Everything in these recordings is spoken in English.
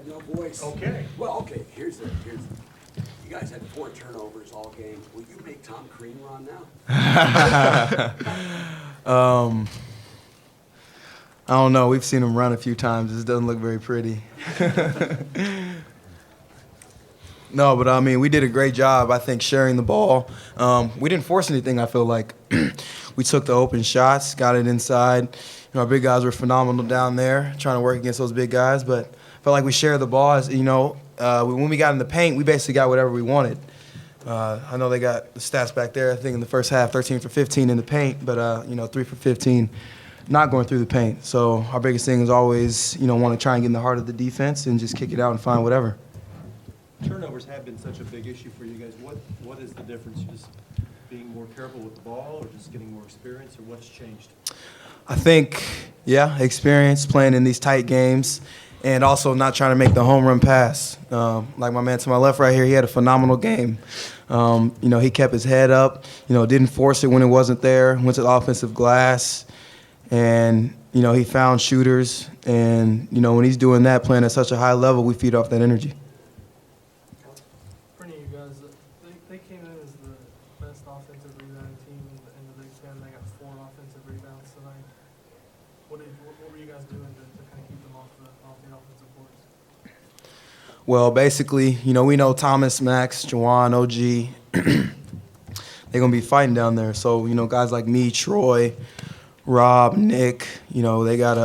No, boys. Okay. Well, okay, here's the. You guys had 4 turnovers all game. Will you make Tom Crean run now? I don't know. We've seen him run a few times. This doesn't look very pretty. No, but I mean, we did a great job, I think, sharing the ball. We didn't force anything, I feel like. We took the open shots, got it inside. Our big guys were phenomenal down there, trying to work against those big guys. But I felt like we shared the ball. When we got in the paint, we basically got whatever we wanted. I know they got the stats back there. I think in the first half, 13 for 15 in the paint, but 3 for 15 not going through the paint. So our biggest thing is always, want to try and get in the heart of the defense and just kick it out and find whatever. Turnovers have been such a big issue for you guys. What is the difference? Just being more careful with the ball, or just getting more experience, or what's changed? I think, experience playing in these tight games, and also not trying to make the home run pass. Like my man to my left right here, he had a phenomenal game. He kept his head up, didn't force it when it wasn't there, went to the offensive glass, and, he found shooters. And, when he's doing that, playing at such a high level, we feed off that energy. For you guys, they came in as the best offensive rebounding team in the Big Ten. They got 4 offensive rebounds tonight. What were you guys doing to kind of keep them off the offensive boards? Well, basically, we know Thomas, Max, Juwan, OG, they're going to be fighting down there. So, guys like me, Troy, Rob, Nick, we got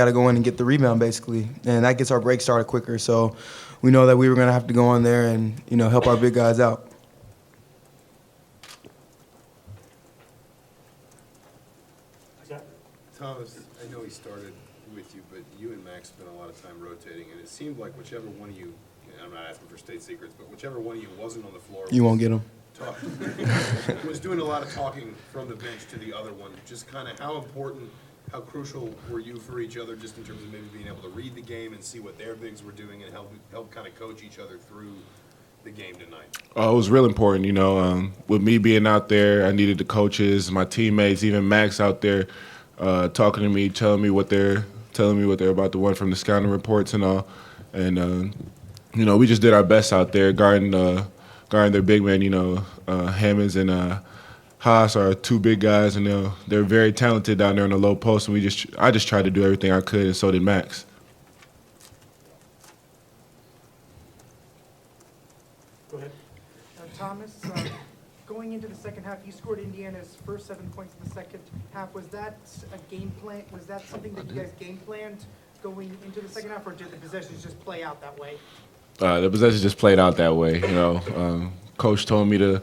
to go in and get the rebound, basically. And that gets our break started quicker. So we know that we were going to have to go in there and, help our big guys out. Thomas, I know he started with you, but you and Max spent a lot of time rotating, and it seemed like whichever one of you, I'm not asking for state secrets, but whichever one of you wasn't on the floor. You won't get them. Was doing a lot of talking from the bench to the other one. Just kind of how important, how crucial were you for each other, just in terms of maybe being able to read the game and see what their bigs were doing and help kind of coach each other through the game tonight? It was real important, with me being out there, I needed the coaches, my teammates, even Max out there talking to me, telling me what they're about to win from the scouting reports and all. And, we just did our best out there guarding their big men. Hammonds and Haas are 2 big guys, and they're very talented down there in the low post. And I just tried to do everything I could, and so did Max. Go ahead. Thomas, going into the second half, you scored Indiana's first 7 points in the second half. Was that a game plan? Was that something that you guys game planned going into the second half, or did the possessions just play out that way? The possession just played out that way. Coach told me to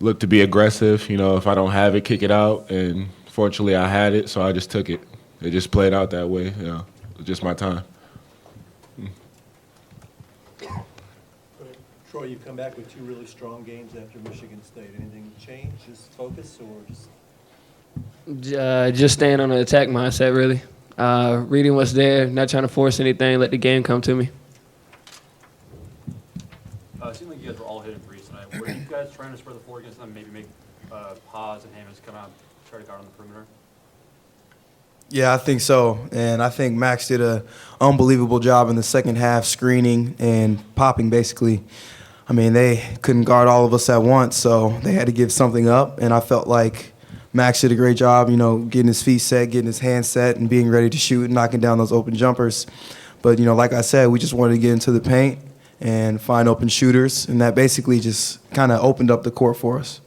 look to be aggressive. If I don't have it, kick it out. And fortunately, I had it, so I just took it. It just played out that way. It was just my time. Troy, you've come back with 2 really strong games after Michigan State. Anything change? Just focus, or just? Just staying on the attack mindset, really. Reading what's there, not trying to force anything, let the game come to me. It seemed like you guys were all hitting threes tonight. Were you guys trying to spread the floor against them, maybe make Paz and Hammonds come out and try to guard on the perimeter? Yeah, I think so. And I think Max did an unbelievable job in the second half, screening and popping, basically. I mean, they couldn't guard all of us at once, so they had to give something up. And I felt like Max did a great job, getting his feet set, getting his hands set, and being ready to shoot and knocking down those open jumpers. But, like I said, we just wanted to get into the paint and find open shooters, and that basically just kind of opened up the court for us.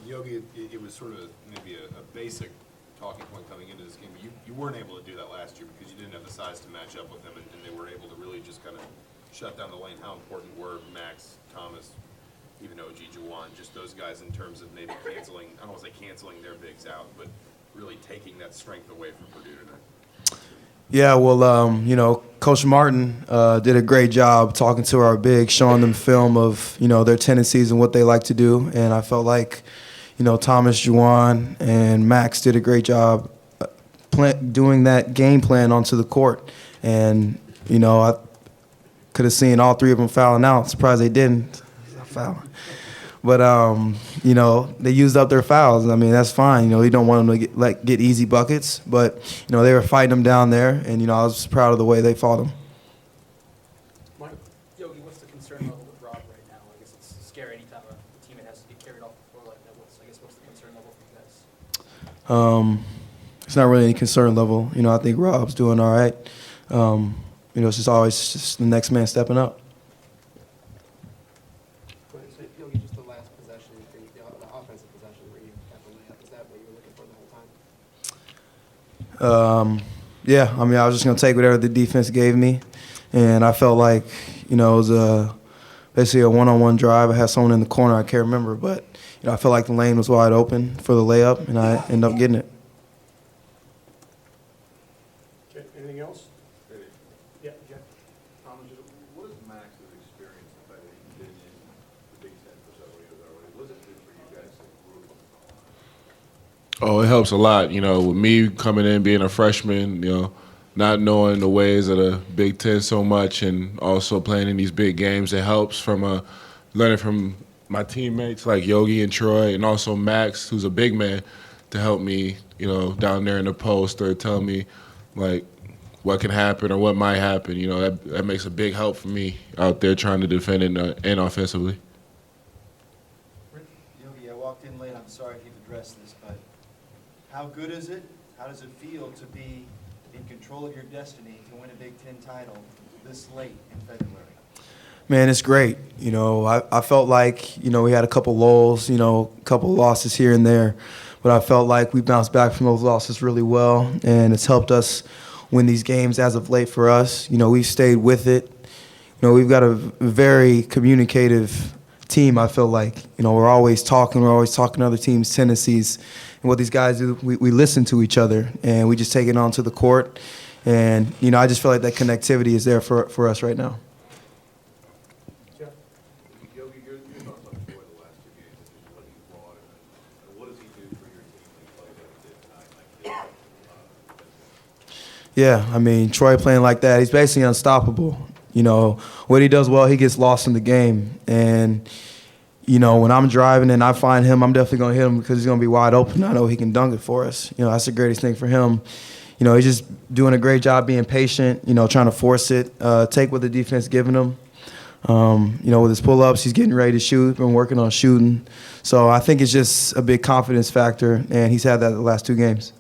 Yogi, it was sort of maybe a basic talking point coming into this game, but you weren't able to do that last year because you didn't have the size to match up with them, and they were able to really just kind of shut down the lane. How important were Max, Thomas, even OG, Juwan, just those guys in terms of maybe canceling, I don't want to say canceling their bigs out, but really taking that strength away from Purdue tonight? Yeah, well, Coach Martin did a great job talking to our bigs, showing them film of, their tendencies and what they like to do. And I felt like, Thomas, Juwan, and Max did a great job doing that game plan onto the court. And, I could have seen all 3 of them fouling out. Surprised they didn't. Fouling. But you know, they used up their fouls. I mean, that's fine. You know, you don't want them to get easy buckets, but you know, they were fighting them down there, and you know, I was proud of the way they fought them. Mike, Yogi, what's the concern level with Rob right now? I guess it's scary anytime a teammate has to get carried off the floor like that. What's the concern level for you guys? It's not really any concern level. You know, I think Rob's doing all right. You know, it's just always just the next man stepping up. So, Yogi, just the last possession, the offensive possession where you got the layup, is that what you were looking for the whole time? Yeah, I mean, I was just going to take whatever the defense gave me, and I felt like, you know, it was basically a one-on-one drive. I had someone in the corner, I can't remember, but, you know, I felt like the lane was wide open for the layup, and I ended up getting it. Okay, anything else? Yeah, Jeff. What is Max's experience, the fact that he's been in the Big Ten for several years already? What does it do for you guys as a group? Oh, it helps a lot. You know, with me coming in, being a freshman, you know, not knowing the ways of the Big Ten so much and also playing in these big games, it helps from learning from my teammates like Yogi and Troy and also Max, who's a big man, to help me, you know, down there in the post or tell me, like, what can happen or what might happen. You know, that makes a big help for me out there trying to defend and offensively. Yogi, I walked in late. I'm sorry if you've addressed this, but how good is it? How does it feel to be in control of your destiny to win a Big Ten title this late in February? Man, it's great. You know, I felt like, you know, we had a couple lulls, you know, a couple losses here and there, but I felt like we bounced back from those losses really well, and it's helped us win these games as of late for us. You know, we've stayed with it. You know, we've got a very communicative team, I feel like. You know, we're always talking to other teams' tendencies. And what these guys do, we listen to each other, and we just take it onto the court. And, you know, I just feel like that connectivity is there for us right now. Jeff. Yogi, your thoughts on Troy the last two games, and just what he brought, and what does he do for your team when he plays every day tonight like this? Yeah, I mean, Troy playing like that, he's basically unstoppable. You know, what he does well, he gets lost in the game. And, you know, when I'm driving and I find him, I'm definitely going to hit him because he's going to be wide open. I know he can dunk it for us. You know, that's the greatest thing for him. You know, he's just doing a great job being patient, you know, trying to force it, take what the defense giving him. You know, with his pull-ups, he's getting ready to shoot, been working on shooting. So I think it's just a big confidence factor, and he's had that the last two games.